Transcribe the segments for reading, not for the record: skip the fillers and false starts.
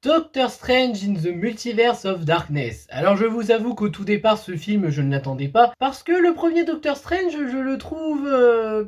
Doctor Strange in the Multiverse of Darkness. Alors je vous avoue qu'au tout départ ce film je ne l'attendais pas parce que le premier Doctor Strange je le trouve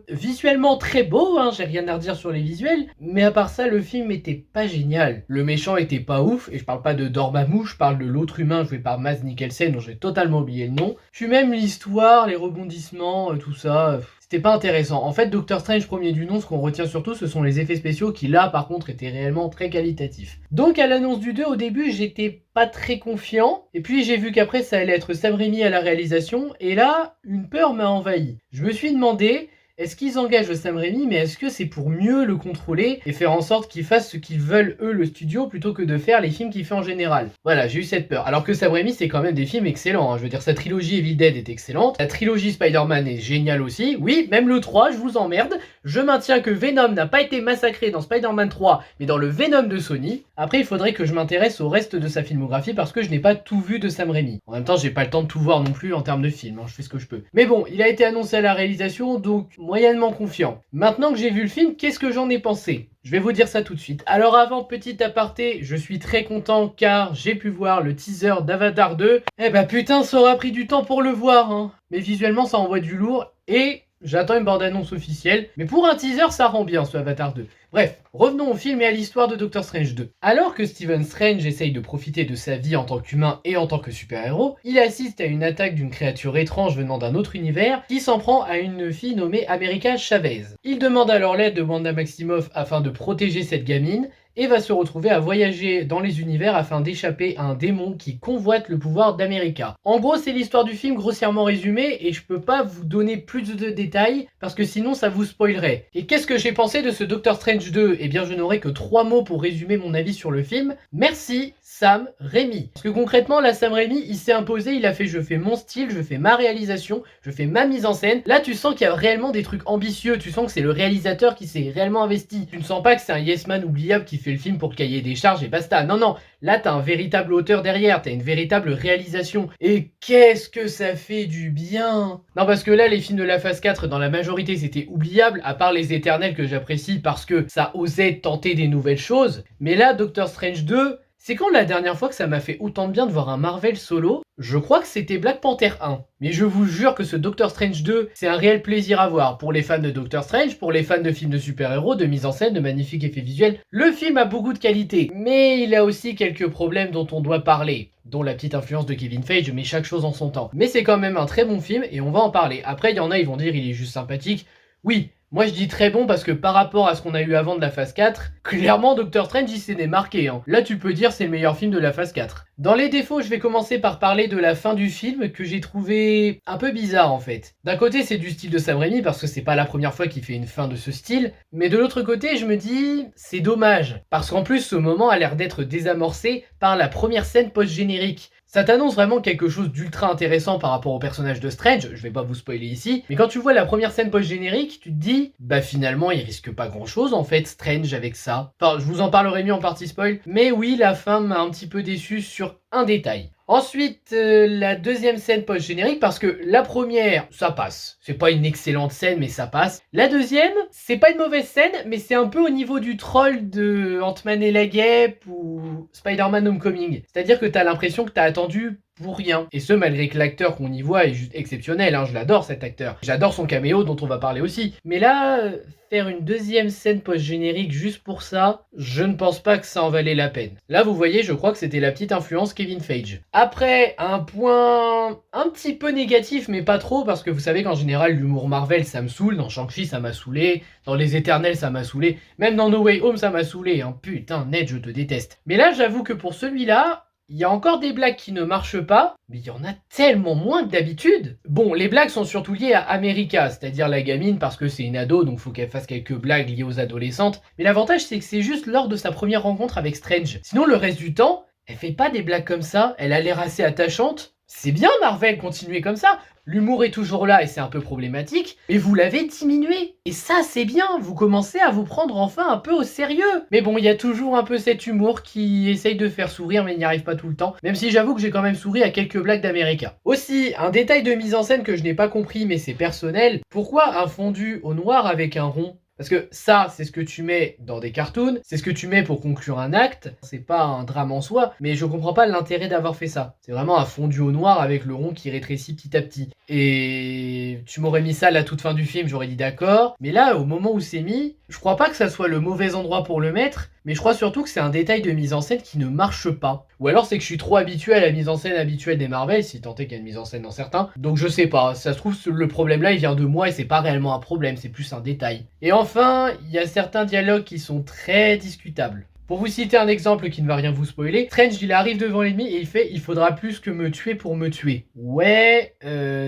visuellement très beau, hein, j'ai rien à redire sur les visuels, mais à part ça le film était pas génial. Le méchant était pas ouf, et je parle pas de Dormammu, je parle de l'autre humain joué par Mads Mikkelsen dont j'ai totalement oublié le nom. Puis même l'histoire, les rebondissements, tout ça... C'était pas intéressant. En fait, Doctor Strange premier du nom, ce qu'on retient surtout, ce sont les effets spéciaux qui là, par contre, étaient réellement très qualitatifs. Donc à l'annonce du 2, au début, j'étais pas très confiant. Et puis j'ai vu qu'après, ça allait être Sam Raimi à la réalisation. Et là, une peur m'a envahi. Je me suis demandé... Est-ce qu'ils engagent Sam Raimi, mais est-ce que c'est pour mieux le contrôler et faire en sorte qu'il fasse ce qu'ils veulent eux le studio plutôt que de faire les films qu'il fait en général? Voilà, j'ai eu cette peur. Alors que Sam Raimi c'est quand même des films excellents, hein. Je veux dire, sa trilogie Evil Dead est excellente, la trilogie Spider-Man est géniale aussi, oui, même le 3, je vous emmerde, je maintiens que Venom n'a pas été massacré dans Spider-Man 3, mais dans le Venom de Sony. Après, il faudrait que je m'intéresse au reste de sa filmographie parce que je n'ai pas tout vu de Sam Raimi. En même temps, j'ai pas le temps de tout voir non plus en termes de films, hein. Je fais ce que je peux. Mais bon, il a été annoncé à la réalisation, donc moyennement confiant. Maintenant que j'ai vu le film, qu'est-ce que j'en ai pensé? Je vais vous dire ça tout de suite. Alors avant, petit aparté, je suis très content car j'ai pu voir le teaser d'Avatar 2. Eh bah putain, ça aura pris du temps pour le voir, hein. Mais visuellement, ça envoie du lourd et... j'attends une bande-annonce officielle, mais pour un teaser, ça rend bien ce Avatar 2. Bref, revenons au film et à l'histoire de Doctor Strange 2. Alors que Stephen Strange essaye de profiter de sa vie en tant qu'humain et en tant que super-héros, il assiste à une attaque d'une créature étrange venant d'un autre univers qui s'en prend à une fille nommée America Chavez. Il demande alors l'aide de Wanda Maximoff afin de protéger cette gamine, et va se retrouver à voyager dans les univers afin d'échapper à un démon qui convoite le pouvoir d'America. En gros, c'est l'histoire du film grossièrement résumée et je peux pas vous donner plus de détails parce que sinon ça vous spoilerait. Et qu'est-ce que j'ai pensé de ce Doctor Strange 2? Eh bien, je n'aurai que 3 mots pour résumer mon avis sur le film. Merci Sam Raimi. Parce que concrètement, là, Sam Raimi, il s'est imposé, il a fait je fais mon style, je fais ma réalisation, je fais ma mise en scène. Là, tu sens qu'il y a réellement des trucs ambitieux, tu sens que c'est le réalisateur qui s'est réellement investi. Tu ne sens pas que c'est un yes man oubliable qui fait le film pour cahier des charges et basta. Non, non, là, t'as un véritable auteur derrière, t'as une véritable réalisation. Et qu'est-ce que ça fait du bien! Non, parce que là, les films de la phase 4, dans la majorité, c'était oubliable, à part Les Éternels que j'apprécie parce que ça osait tenter des nouvelles choses. Mais là, Doctor Strange 2... c'est quand la dernière fois que ça m'a fait autant de bien de voir un Marvel solo? Je crois que c'était Black Panther 1. Mais je vous jure que ce Doctor Strange 2, c'est un réel plaisir à voir. Pour les fans de Doctor Strange, pour les fans de films de super-héros, de mise en scène, de magnifiques effets visuels, le film a beaucoup de qualité. Mais il a aussi quelques problèmes dont on doit parler, dont la petite influence de Kevin Feige, mais chaque chose en son temps. Mais c'est quand même un très bon film et on va en parler. Après, il y en a, ils vont dire il est juste sympathique. Oui, moi je dis très bon parce que par rapport à ce qu'on a eu avant de la phase 4, clairement Doctor Strange il s'est démarqué, hein. Là tu peux dire c'est le meilleur film de la phase 4. Dans les défauts, je vais commencer par parler de la fin du film que j'ai trouvé un peu bizarre en fait. D'un côté c'est du style de Sam Raimi parce que c'est pas la première fois qu'il fait une fin de ce style, mais de l'autre côté je me dis c'est dommage parce qu'en plus ce moment a l'air d'être désamorcé par la première scène post-générique. Ça t'annonce vraiment quelque chose d'ultra intéressant par rapport au personnage de Strange, je vais pas vous spoiler ici, mais quand tu vois la première scène post-générique, tu te dis, bah finalement il risque pas grand chose en fait Strange avec ça. Enfin, je vous en parlerai mieux en partie spoil, mais oui, la fin m'a un petit peu déçu sur un détail. Ensuite, la deuxième scène post-générique, parce que la première, ça passe. C'est pas une excellente scène, mais ça passe. La deuxième, c'est pas une mauvaise scène, mais c'est un peu au niveau du troll de Ant-Man et la Guêpe ou Spider-Man Homecoming. C'est-à-dire que t'as l'impression que t'as attendu pour rien. Et ce, malgré que l'acteur qu'on y voit est juste exceptionnel, hein, je l'adore cet acteur. J'adore son caméo dont on va parler aussi. Mais là, faire une deuxième scène post-générique juste pour ça, je ne pense pas que ça en valait la peine. Là, vous voyez, je crois que c'était la petite influence Kevin Feige. Après, un point un petit peu négatif, mais pas trop, parce que vous savez qu'en général, l'humour Marvel, ça me saoule. Dans Shang-Chi, ça m'a saoulé. Dans Les Éternels, ça m'a saoulé. Même dans No Way Home, ça m'a saoulé. Hein. Putain, Ned, je te déteste. Mais là, j'avoue que pour celui-là, il y a encore des blagues qui ne marchent pas, mais il y en a tellement moins que d'habitude. Bon, les blagues sont surtout liées à America, c'est-à-dire la gamine, parce que c'est une ado, donc faut qu'elle fasse quelques blagues liées aux adolescentes. Mais l'avantage, c'est que c'est juste lors de sa première rencontre avec Strange. Sinon, le reste du temps, elle fait pas des blagues comme ça, elle a l'air assez attachante. C'est bien Marvel, continuez comme ça. L'humour est toujours là et c'est un peu problématique, mais vous l'avez diminué. Et ça c'est bien, vous commencez à vous prendre enfin un peu au sérieux. Mais bon, il y a toujours un peu cet humour qui essaye de faire sourire mais il n'y arrive pas tout le temps. Même si j'avoue que j'ai quand même souri à quelques blagues d'America. Aussi, un détail de mise en scène que je n'ai pas compris mais c'est personnel. Pourquoi un fondu au noir avec un rond ? Parce que ça, c'est ce que tu mets dans des cartoons, c'est ce que tu mets pour conclure un acte, c'est pas un drame en soi, mais je comprends pas l'intérêt d'avoir fait ça. C'est vraiment un fondu au noir avec le rond qui rétrécit petit à petit. Et tu m'aurais mis ça à la toute fin du film, j'aurais dit d'accord, mais là, au moment où c'est mis, je crois pas que ça soit le mauvais endroit pour le mettre, mais je crois surtout que c'est un détail de mise en scène qui ne marche pas. Ou alors c'est que je suis trop habitué à la mise en scène habituelle des Marvel, si tant est qu'il y a une mise en scène dans certains. Donc je sais pas, ça se trouve le problème là il vient de moi et c'est pas réellement un problème, c'est plus un détail. Et enfin, il y a certains dialogues qui sont très discutables. Pour vous citer un exemple qui ne va rien vous spoiler, Strange il arrive devant l'ennemi et il fait « Il faudra plus que me tuer pour me tuer ». Ouais,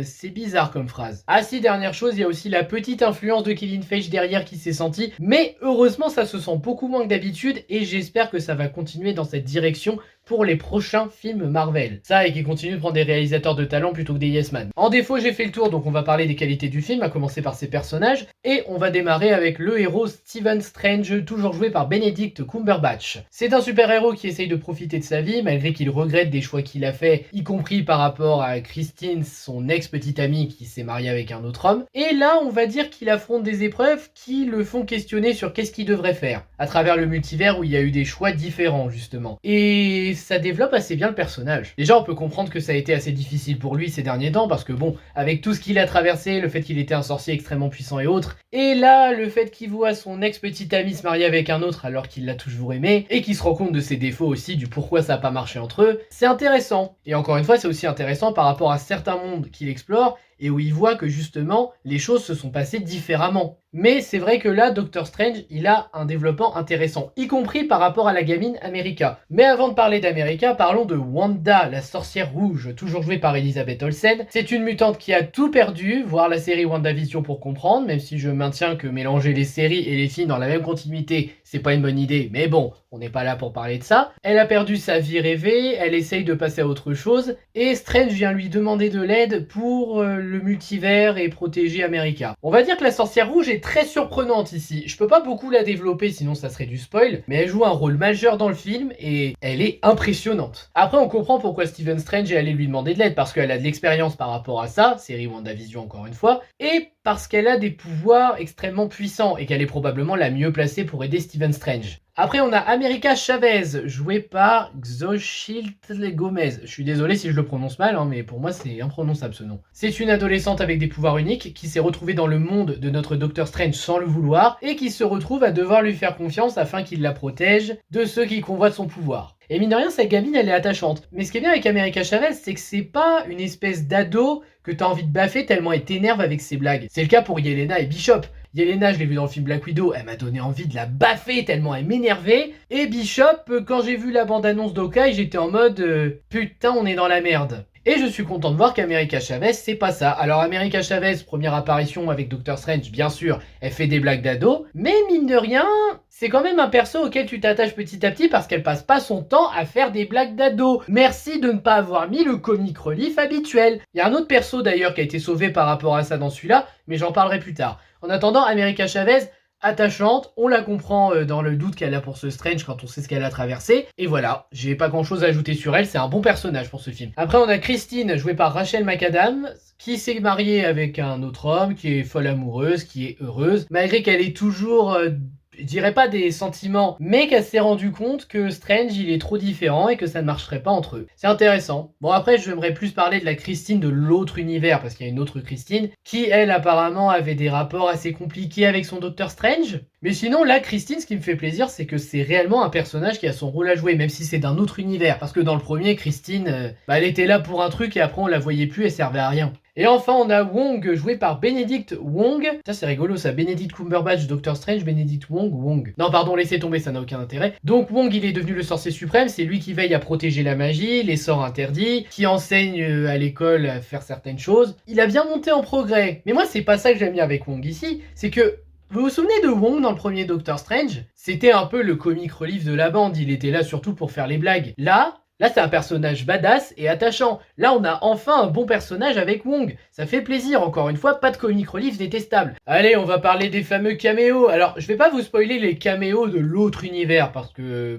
c'est bizarre comme phrase. Ah si, dernière chose, il y a aussi la petite influence de Kevin Feige derrière qui s'est sentie, mais heureusement ça se sent beaucoup moins que d'habitude et j'espère que ça va continuer dans cette direction pour les prochains films Marvel. Ça, et qui continue de prendre des réalisateurs de talent plutôt que des yes man. En défaut, j'ai fait le tour, donc on va parler des qualités du film, à commencer par ses personnages, et on va démarrer avec le héros Stephen Strange, toujours joué par Benedict Cumberbatch. C'est un super-héros qui essaye de profiter de sa vie, malgré qu'il regrette des choix qu'il a fait, y compris par rapport à Christine, son ex-petite amie qui s'est mariée avec un autre homme. Et là, on va dire qu'il affronte des épreuves qui le font questionner sur qu'est-ce qu'il devrait faire, à travers le multivers où il y a eu des choix différents, justement. Et ça développe assez bien le personnage. Déjà, on peut comprendre que ça a été assez difficile pour lui ces derniers temps, parce que bon, avec tout ce qu'il a traversé, le fait qu'il était un sorcier extrêmement puissant et autres, et là, le fait qu'il voit son ex-petite amie se marier avec un autre alors qu'il l'a toujours aimé, et qu'il se rend compte de ses défauts aussi, du pourquoi ça n'a pas marché entre eux, c'est intéressant. Et encore une fois, c'est aussi intéressant par rapport à certains mondes qu'il explore, et où il voit que justement, les choses se sont passées différemment. Mais c'est vrai que là, Doctor Strange, il a un développement intéressant, y compris par rapport à la gamine America. Mais avant de parler d'America, parlons de Wanda, la sorcière rouge, toujours jouée par Elizabeth Olsen. C'est une mutante qui a tout perdu, voir la série WandaVision pour comprendre, même si je maintiens que mélanger les séries et les films dans la même continuité, c'est pas une bonne idée, mais bon, on n'est pas là pour parler de ça. Elle a perdu sa vie rêvée, elle essaye de passer à autre chose, et Strange vient lui demander de l'aide pour le multivers et protéger America. On va dire que la sorcière rouge est très surprenante ici. Je peux pas beaucoup la développer sinon ça serait du spoil, mais elle joue un rôle majeur dans le film et elle est impressionnante. Après on comprend pourquoi Stephen Strange est allé lui demander de l'aide, parce qu'elle a de l'expérience par rapport à ça, série WandaVision encore une fois, et parce qu'elle a des pouvoirs extrêmement puissants et qu'elle est probablement la mieux placée pour aider Stephen Strange. Après, on a America Chavez, jouée par Xochitl Gomez. Je suis désolé si je le prononce mal, hein, mais pour moi, c'est imprononçable ce nom. C'est une adolescente avec des pouvoirs uniques qui s'est retrouvée dans le monde de notre Docteur Strange sans le vouloir et qui se retrouve à devoir lui faire confiance afin qu'il la protège de ceux qui convoitent son pouvoir. Et mine de rien, cette gamine, elle est attachante. Mais ce qui est bien avec America Chavez, c'est que c'est pas une espèce d'ado que t'as envie de baffer tellement elle t'énerve avec ses blagues. C'est le cas pour Yelena et Bishop. Yelena, je l'ai vu dans le film Black Widow, elle m'a donné envie de la baffer tellement elle m'énervait. Et Bishop, quand j'ai vu la bande-annonce d'Hawkeye, j'étais en mode putain, on est dans la merde. Et je suis content de voir qu'America Chavez, c'est pas ça. Alors America Chavez, première apparition avec Doctor Strange, bien sûr, elle fait des blagues d'ado, mais mine de rien, c'est quand même un perso auquel tu t'attaches petit à petit parce qu'elle passe pas son temps à faire des blagues d'ado. Merci de ne pas avoir mis le comic relief habituel. Il y a un autre perso d'ailleurs qui a été sauvé par rapport à ça dans celui-là, mais j'en parlerai plus tard. En attendant, America Chavez, attachante, on la comprend dans le doute qu'elle a pour ce Strange quand on sait ce qu'elle a traversé, et voilà, j'ai pas grand chose à ajouter sur elle, c'est un bon personnage pour ce film. Après on a Christine, jouée par Rachel McAdams, qui s'est mariée avec un autre homme, qui est folle amoureuse, qui est heureuse, malgré qu'elle est toujours... je dirais pas des sentiments, mais qu'elle s'est rendu compte que Strange il est trop différent et que ça ne marcherait pas entre eux. C'est intéressant. Bon après j'aimerais plus parler de la Christine de l'autre univers, parce qu'il y a une autre Christine, qui elle apparemment avait des rapports assez compliqués avec son Docteur Strange. Mais sinon là Christine, ce qui me fait plaisir c'est que c'est réellement un personnage qui a son rôle à jouer, même si c'est d'un autre univers. Parce que dans le premier, Christine, elle était là pour un truc et après on la voyait plus, elle servait à rien. Et enfin, on a Wong, joué par Benedict Wong. Ça, c'est rigolo, ça. Benedict Cumberbatch, Doctor Strange, Benedict Wong. Non, pardon, laissez tomber, ça n'a aucun intérêt. Donc, Wong, il est devenu le sorcier suprême. C'est lui qui veille à protéger la magie, les sorts interdits, qui enseigne à l'école à faire certaines choses. Il a bien monté en progrès. Mais moi, c'est pas ça que j'aime bien avec Wong ici. C'est que vous vous souvenez de Wong dans le premier Doctor Strange? C'était un peu le comic relief de la bande. Il était là surtout pour faire les blagues. Là, c'est un personnage badass et attachant. Là, on a enfin un bon personnage avec Wong. Ça fait plaisir, encore une fois, pas de comic relief détestable. Allez, on va parler des fameux caméos. Alors, je vais pas vous spoiler les caméos de l'autre univers, parce que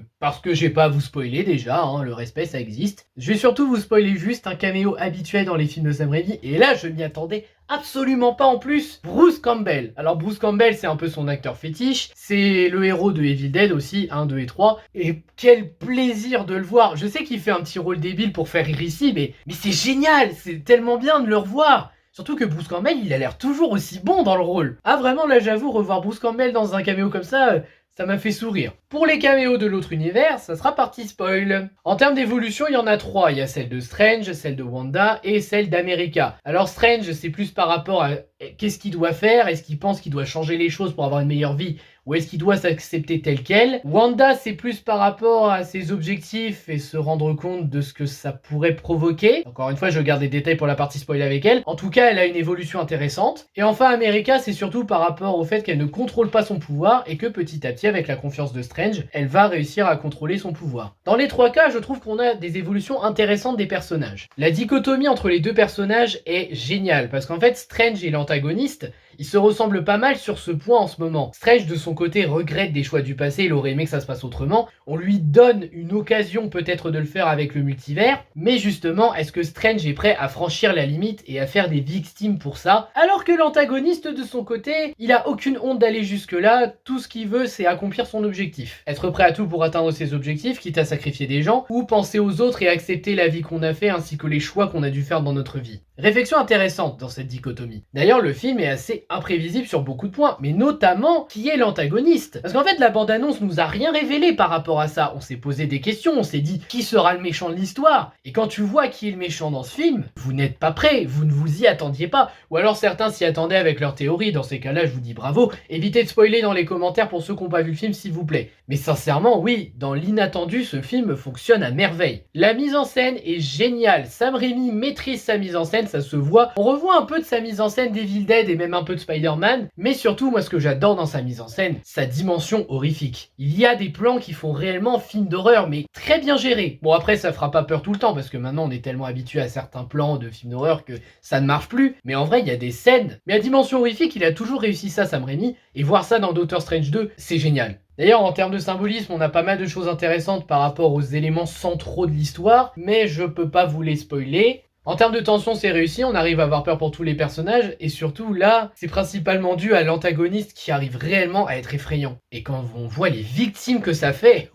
j'ai pas à vous spoiler déjà, hein, le respect, ça existe. Je vais surtout vous spoiler juste un caméo habituel dans les films de Sam Raimi, et là, je m'y attendais absolument pas en plus Bruce Campbell. Alors Bruce Campbell, c'est un peu son acteur fétiche, c'est le héros de Evil Dead aussi, 1, 2 et 3, et quel plaisir de le voir. Je sais qu'il fait un petit rôle débile pour faire rire ici, mais c'est génial, c'est tellement bien de le revoir. Surtout que Bruce Campbell, il a l'air toujours aussi bon dans le rôle. Ah vraiment, là j'avoue, revoir Bruce Campbell dans un caméo comme ça m'a fait sourire. Pour les caméos de l'autre univers, ça sera partie spoil. En termes d'évolution, il y en a 3. Il y a celle de Strange, celle de Wanda et celle d'America. Alors Strange, c'est plus par rapport à qu'est-ce qu'il doit faire, est-ce qu'il pense qu'il doit changer les choses pour avoir une meilleure vie, ou est-ce qu'il doit s'accepter tel quel. Wanda, c'est plus par rapport à ses objectifs et se rendre compte de ce que ça pourrait provoquer. Encore une fois, je garde les détails pour la partie spoil avec elle. En tout cas, elle a une évolution intéressante. Et enfin, America, c'est surtout par rapport au fait qu'elle ne contrôle pas son pouvoir et que petit à petit, avec la confiance de Strange, elle va réussir à contrôler son pouvoir. Dans les 3 cas, je trouve qu'on a des évolutions intéressantes des personnages. La dichotomie entre les 2 personnages est géniale, parce qu'en fait, Strange est l'antagoniste, ils se ressemblent pas mal sur ce point en ce moment. Strange de son côté regrette des choix du passé, il aurait aimé que ça se passe autrement. On lui donne une occasion peut-être de le faire avec le multivers, mais justement, est-ce que Strange est prêt à franchir la limite et à faire des victimes pour ça? Alors que l'antagoniste de son côté, il a aucune honte d'aller jusque là, tout ce qu'il veut c'est accomplir son objectif. Être prêt à tout pour atteindre ses objectifs, quitte à sacrifier des gens, ou penser aux autres et accepter la vie qu'on a fait ainsi que les choix qu'on a dû faire dans notre vie. Réflexion intéressante dans cette dichotomie. D'ailleurs, le film est assez imprévisible sur beaucoup de points, mais notamment qui est l'antagoniste. Parce qu'en fait, la bande-annonce nous a rien révélé par rapport à ça. On s'est posé des questions, on s'est dit qui sera le méchant de l'histoire. Et quand tu vois qui est le méchant dans ce film, vous n'êtes pas prêt, vous ne vous y attendiez pas. Ou alors certains s'y attendaient avec leur théorie. Dans ces cas-là, je vous dis bravo. Évitez de spoiler dans les commentaires pour ceux qui n'ont pas vu le film, s'il vous plaît. Mais sincèrement, oui, dans l'inattendu, ce film fonctionne à merveille. La mise en scène est géniale. Sam Raimi maîtrise sa mise en scène, ça se voit. On revoit un peu de sa mise en scène d'Evil Dead et même un peu de Spider-Man, mais surtout, moi, ce que j'adore dans sa mise en scène, sa dimension horrifique. Il y a des plans qui font réellement film d'horreur, mais très bien gérés. Bon, après, ça fera pas peur tout le temps, parce que maintenant, on est tellement habitué à certains plans de films d'horreur que ça ne marche plus. Mais en vrai, il y a des scènes. Mais la dimension horrifique, il a toujours réussi ça, Sam Raimi, et voir ça dans Doctor Strange 2, c'est génial. D'ailleurs, en termes de symbolisme, on a pas mal de choses intéressantes par rapport aux éléments centraux de l'histoire, mais je peux pas vous les spoiler. En termes de tension, c'est réussi, on arrive à avoir peur pour tous les personnages, et surtout là, c'est principalement dû à l'antagoniste qui arrive réellement à être effrayant. Et quand on voit les victimes que ça fait,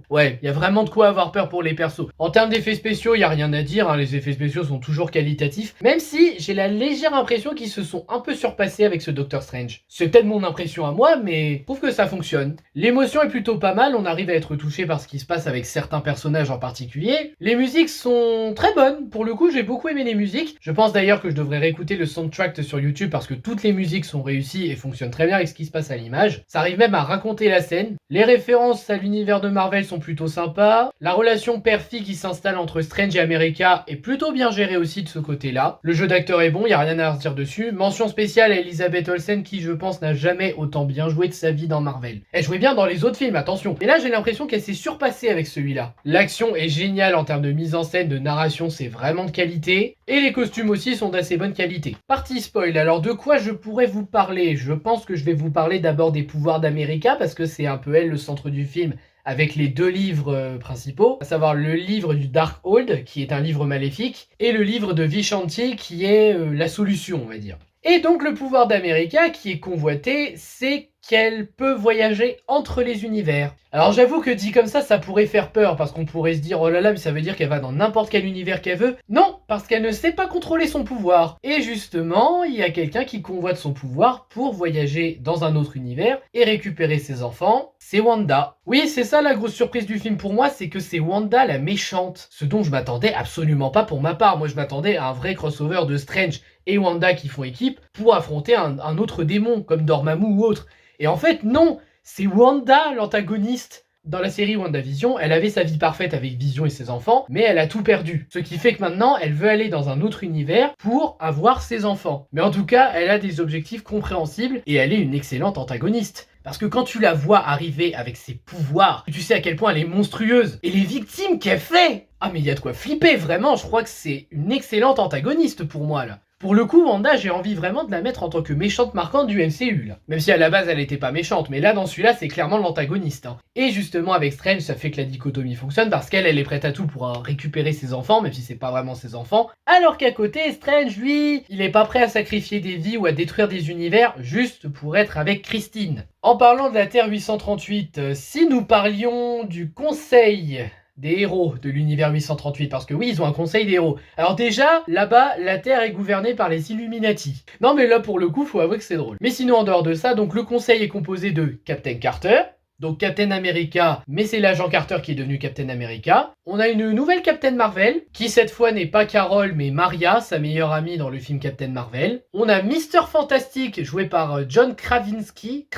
ouais, il y a vraiment de quoi avoir peur pour les persos. En termes d'effets spéciaux, il n'y a rien à dire, hein, les effets spéciaux sont toujours qualitatifs, même si j'ai la légère impression qu'ils se sont un peu surpassés avec ce Doctor Strange. C'est peut-être mon impression à moi, mais je trouve que ça fonctionne. L'émotion est plutôt pas mal, on arrive à être touché par ce qui se passe avec certains personnages en particulier. Les musiques sont très bonnes, pour le coup j'ai beaucoup aimé les musiques. Je pense d'ailleurs que je devrais réécouter le soundtrack sur YouTube parce que toutes les musiques sont réussies et fonctionnent très bien avec ce qui se passe à l'image. Ça arrive même à raconter la scène. Les références à l'univers de Marvel sont plutôt sympas. La relation père-fille qui s'installe entre Strange et America est plutôt bien gérée aussi de ce côté-là. Le jeu d'acteur est bon, il n'y a rien à redire dessus. Mention spéciale à Elizabeth Olsen qui je pense n'a jamais autant bien joué de sa vie dans Marvel. Elle jouait bien dans les autres films, attention. Et là j'ai l'impression qu'elle s'est surpassée avec celui-là. L'action est géniale en termes de mise en scène, de narration, c'est vraiment de qualité. Et les costumes aussi sont d'assez bonne qualité. Partie spoil, alors de quoi je pourrais vous parler? Je pense que je vais vous parler d'abord des pouvoirs d'America, parce que c'est un peu elle le centre du film, avec les 2 livres principaux, à savoir le livre du Darkhold, qui est un livre maléfique, et le livre de Vishanti, qui est la solution, on va dire. Et donc le pouvoir d'America, qui est convoité, c'est qu'elle peut voyager entre les univers. Alors j'avoue que dit comme ça pourrait faire peur, parce qu'on pourrait se dire oh là là, mais ça veut dire qu'elle va dans n'importe quel univers qu'elle veut. Non, parce qu'elle ne sait pas contrôler son pouvoir. Et justement, il y a quelqu'un qui convoite son pouvoir pour voyager dans un autre univers et récupérer ses enfants. C'est Wanda. Oui, c'est ça la grosse surprise du film pour moi, c'est que c'est Wanda la méchante. Ce dont je m'attendais absolument pas pour ma part. Moi je m'attendais à un vrai crossover de Strange et Wanda qui font équipe pour affronter un autre démon comme Dormammu ou autre. Et en fait, non, c'est Wanda l'antagoniste. Dans la série WandaVision, elle avait sa vie parfaite avec Vision et ses enfants, mais elle a tout perdu. Ce qui fait que maintenant, elle veut aller dans un autre univers pour avoir ses enfants. Mais en tout cas, elle a des objectifs compréhensibles et elle est une excellente antagoniste. Parce que quand tu la vois arriver avec ses pouvoirs, tu sais à quel point elle est monstrueuse. Et les victimes qu'elle fait! Ah mais il y a de quoi flipper, vraiment, je crois que c'est une excellente antagoniste pour moi là. Pour le coup, Wanda, j'ai envie vraiment de la mettre en tant que méchante marquante du MCU, là. Même si à la base, elle était pas méchante, mais là, dans celui-là, c'est clairement l'antagoniste, hein. Et justement, avec Strange, ça fait que la dichotomie fonctionne, parce qu'elle, elle est prête à tout pour récupérer ses enfants, même si c'est pas vraiment ses enfants. Alors qu'à côté, Strange, lui, il est pas prêt à sacrifier des vies ou à détruire des univers, juste pour être avec Christine. En parlant de la Terre 838, si nous parlions du conseil des héros de l'univers 838, parce que oui, ils ont un conseil des héros. Alors déjà, là-bas, la Terre est gouvernée par les Illuminati. Non mais là, pour le coup, faut avouer que c'est drôle. Mais sinon, en dehors de ça, donc le conseil est composé de Captain Carter, donc Captain America, mais c'est l'agent Carter qui est devenu Captain America. On a une nouvelle Captain Marvel, qui cette fois n'est pas Carol, mais Maria, sa meilleure amie dans le film Captain Marvel. On a Mister Fantastic, joué par John Krasinski,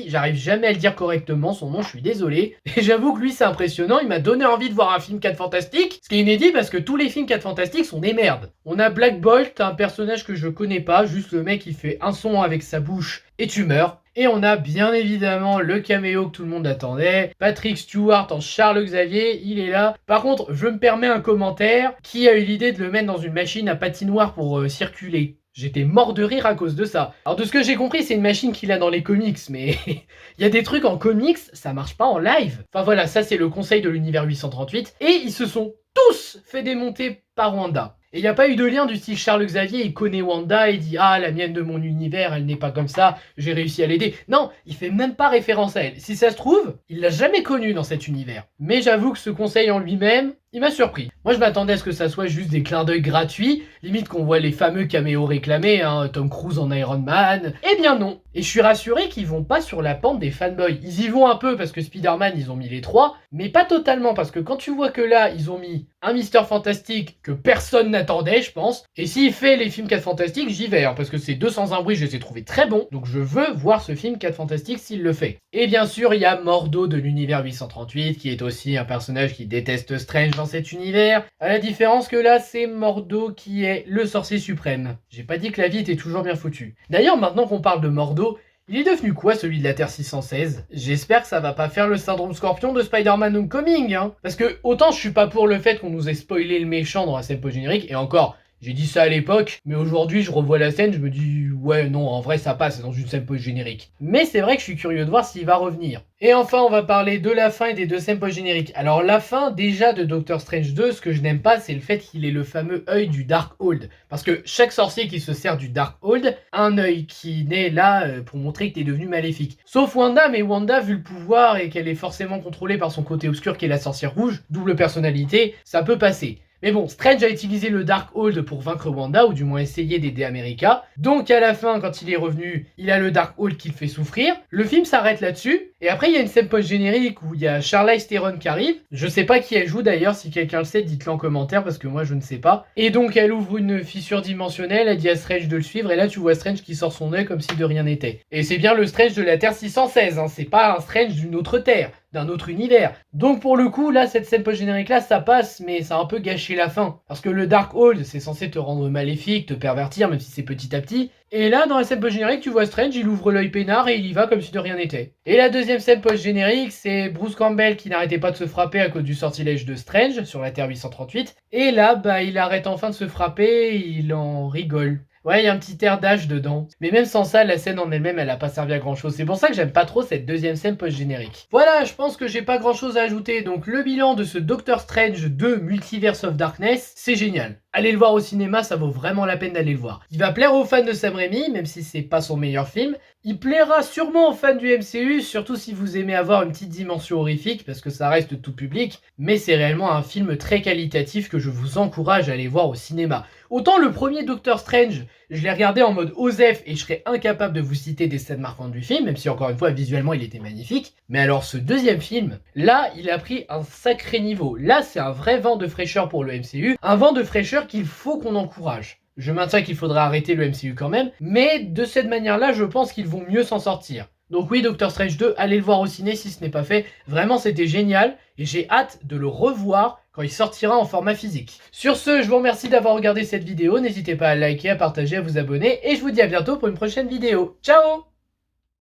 j'arrive jamais à le dire correctement, son nom, je suis désolé. Et j'avoue que lui, c'est impressionnant, il m'a donné envie de voir un film 4 Fantastique, ce qui est inédit parce que tous les films 4 Fantastique sont des merdes. On a Black Bolt, un personnage que je connais pas, juste le mec qui fait un son avec sa bouche et tu meurs. Et on a bien évidemment le caméo que tout le monde attendait, Patrick Stewart en Charles Xavier, il est là. Par contre, je me permets un commentaire, qui a eu l'idée de le mettre dans une machine à patinoire pour circuler? J'étais mort de rire à cause de ça. Alors de ce que j'ai compris, c'est une machine qu'il a dans les comics, mais il y a des trucs en comics, ça marche pas en live. Enfin voilà, ça c'est le conseil de l'univers 838, et ils se sont tous fait démonter par Wanda. Et il n'y a pas eu de lien du style Charles Xavier, il connaît Wanda et dit « Ah, la mienne de mon univers, elle n'est pas comme ça, j'ai réussi à l'aider. » Non, il fait même pas référence à elle. Si ça se trouve, il l'a jamais connue dans cet univers. Mais j'avoue que ce conseil en lui-même, il m'a surpris. Moi, je m'attendais à ce que ça soit juste des clins d'œil gratuits, limite qu'on voit les fameux caméos réclamés, hein, Tom Cruise en Iron Man. Eh bien non. Et je suis rassuré qu'ils vont pas sur la pente des fanboys. Ils y vont un peu parce que Spider-Man, ils ont mis les 3, mais pas totalement parce que quand tu vois que là, ils ont mis un Mister Fantastique que personne n'attendait, je pense. Et s'il fait les films 4 Fantastiques, j'y vais, hein, parce que ces 201 bruits, je les ai trouvés très bons. Donc je veux voir ce film 4 Fantastiques s'il le fait. Et bien sûr, il y a Mordo de l'univers 838, qui est aussi un personnage qui déteste Strange dans cet univers. À la différence que là, c'est Mordo qui est le sorcier suprême. J'ai pas dit que la vie était toujours bien foutue. D'ailleurs, maintenant qu'on parle de Mordo, il est devenu quoi celui de la Terre 616? J'espère que ça va pas faire le syndrome Scorpion de Spider-Man Homecoming, hein. Parce que autant je suis pas pour le fait qu'on nous ait spoilé le méchant dans la scène post-générique, et encore, j'ai dit ça à l'époque, mais aujourd'hui je revois la scène, je me dis ouais non, en vrai ça passe dans une scène post-générique. Mais c'est vrai que je suis curieux de voir s'il va revenir. Et enfin, on va parler de la fin et des 2 scènes post-génériques. Alors la fin, déjà, de Doctor Strange 2, ce que je n'aime pas, c'est le fait qu'il ait le fameux œil du Darkhold. Parce que chaque sorcier qui se sert du Darkhold a un œil qui naît là pour montrer que t'es devenu maléfique. Sauf Wanda, mais Wanda, vu le pouvoir et qu'elle est forcément contrôlée par son côté obscur qui est la sorcière rouge, double personnalité, ça peut passer. Mais bon, Strange a utilisé le Darkhold pour vaincre Wanda, ou du moins essayer d'aider America. Donc à la fin, quand il est revenu, il a le Darkhold qui le fait souffrir. Le film s'arrête là-dessus. Et après, il y a une scène post-générique où il y a Charlize Theron qui arrive. Je sais pas qui elle joue d'ailleurs, si quelqu'un le sait, dites-le en commentaire, parce que moi je ne sais pas. Et donc elle ouvre une fissure dimensionnelle, elle dit à Strange de le suivre, et là tu vois Strange qui sort son œil comme si de rien n'était. Et c'est bien le Strange de la Terre 616, hein, c'est pas un Strange d'une autre Terre, d'un autre univers. Donc pour le coup, là, cette scène post-générique là, ça passe, mais ça a un peu gâché la fin. Parce que le Darkhold, c'est censé te rendre maléfique, te pervertir, même si c'est petit à petit. Et là, dans la scène post-générique, tu vois Strange, il ouvre l'œil peinard et il y va comme si de rien n'était. Et la deuxième scène post-générique, c'est Bruce Campbell qui n'arrêtait pas de se frapper à cause du sortilège de Strange sur la Terre 838. Et là, bah, il arrête enfin de se frapper, il en rigole. Ouais, il y a un petit air d'âge dedans. Mais même sans ça, la scène en elle-même, elle a pas servi à grand chose. C'est pour ça que j'aime pas trop cette deuxième scène post-générique. Voilà, je pense que j'ai pas grand chose à ajouter. Donc le bilan de ce Doctor Strange 2 Multiverse of Darkness, c'est génial. Allez le voir au cinéma, ça vaut vraiment la peine d'aller le voir. Il va plaire aux fans de Sam Raimi, même si c'est pas son meilleur film. Il plaira sûrement aux fans du MCU, surtout si vous aimez avoir une petite dimension horrifique, parce que ça reste tout public. Mais c'est réellement un film très qualitatif que je vous encourage à aller voir au cinéma. Autant le premier Doctor Strange, je l'ai regardé en mode OSEF et je serais incapable de vous citer des scènes marquantes du film, même si encore une fois visuellement il était magnifique. Mais alors ce deuxième film, là il a pris un sacré niveau. Là c'est un vrai vent de fraîcheur pour le MCU, un vent de fraîcheur qu'il faut qu'on encourage. Je maintiens qu'il faudra arrêter le MCU quand même, mais de cette manière-là je pense qu'ils vont mieux s'en sortir. Donc oui, Doctor Strange 2, allez le voir au ciné si ce n'est pas fait. Vraiment, c'était génial et j'ai hâte de le revoir quand il sortira en format physique. Sur ce, je vous remercie d'avoir regardé cette vidéo. N'hésitez pas à liker, à partager, à vous abonner et je vous dis à bientôt pour une prochaine vidéo. Ciao!